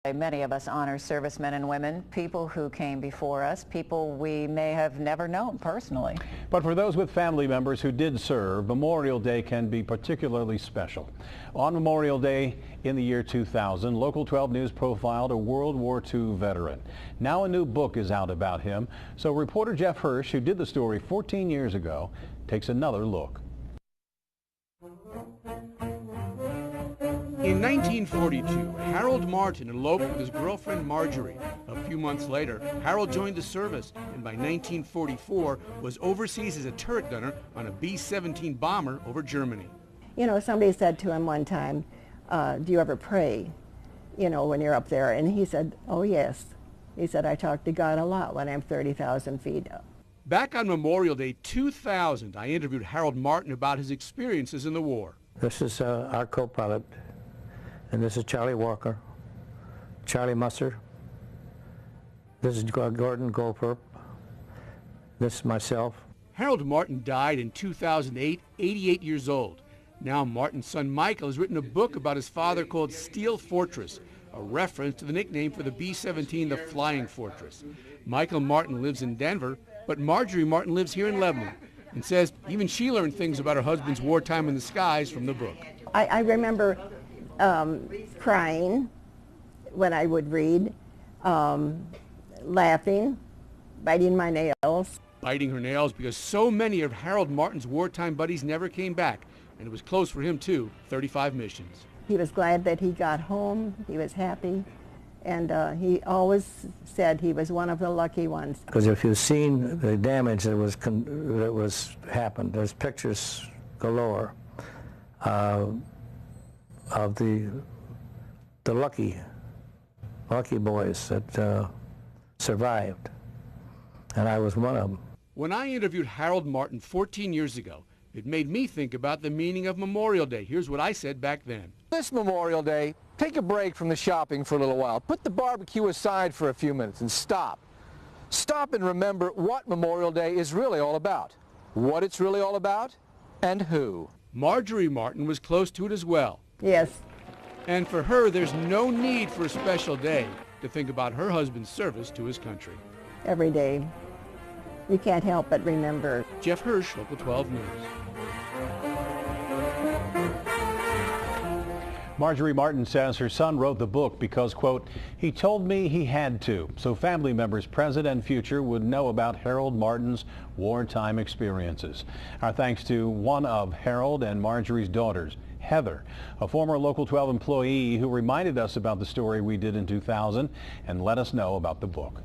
Many of us honor servicemen and women, people who came before us, people we may have never known personally. But for those with family members who did serve, Memorial Day can be particularly special. On Memorial Day in the year 2000, Local 12 News profiled a World War II veteran. Now a new book is out about him, so reporter Jeff Hirsh, who did the story 14 years ago, takes another look. In 1942, Harold Martin eloped with his girlfriend Marjorie. A few months later, Harold joined the service and by 1944 was overseas as a turret gunner on a B-17 bomber over Germany. You know, somebody said to him one time, do you ever pray, when you're up there? And he said, oh yes. He said, I talk to God a lot when I'm 30,000 feet up. Back on Memorial Day 2000, I interviewed Harold Martin about his experiences in the war. This is our co-pilot. And this is Charlie Walker, Charlie Musser, this is Gordon Goldperp, this is myself. Harold Martin died in 2008, 88 years old. Now Martin's son Michael has written a book about his father called Steel Fortress, a reference to the nickname for the B-17, the Flying Fortress. Michael Martin lives in Denver, but Marjorie Martin lives here in Lebanon and says even she learned things about her husband's wartime in the skies from the book. I remember crying when I would read, laughing, biting my nails. Biting her nails because so many of Harold Martin's wartime buddies never came back, and it was close for him too, 35 missions. He was glad that he got home, he was happy, and he always said he was one of the lucky ones. Because if you've seen the damage that was happened, there's pictures galore of the lucky boys that survived, and I was one of them. When I interviewed Harold Martin 14 years ago, it made me think about the meaning of Memorial Day. Here's what I said back then. This Memorial Day, take a break from the shopping for a little while. Put the barbecue aside for a few minutes and stop. Stop and remember what Memorial Day is really all about, what it's really all about, and who. Marjorie Martin was close to it as well. Yes. And for her, there's no need for a special day to think about her husband's service to his country. Every day. You can't help but remember. Jeff Hirsh, Local 12 News. Marjorie Martin says her son wrote the book because, quote, he told me he had to, so family members present and future would know about Harold Martin's wartime experiences. Our thanks to one of Harold and Marjorie's daughters, Heather, a former Local 12 employee who reminded us about the story we did in 2000 and let us know about the book.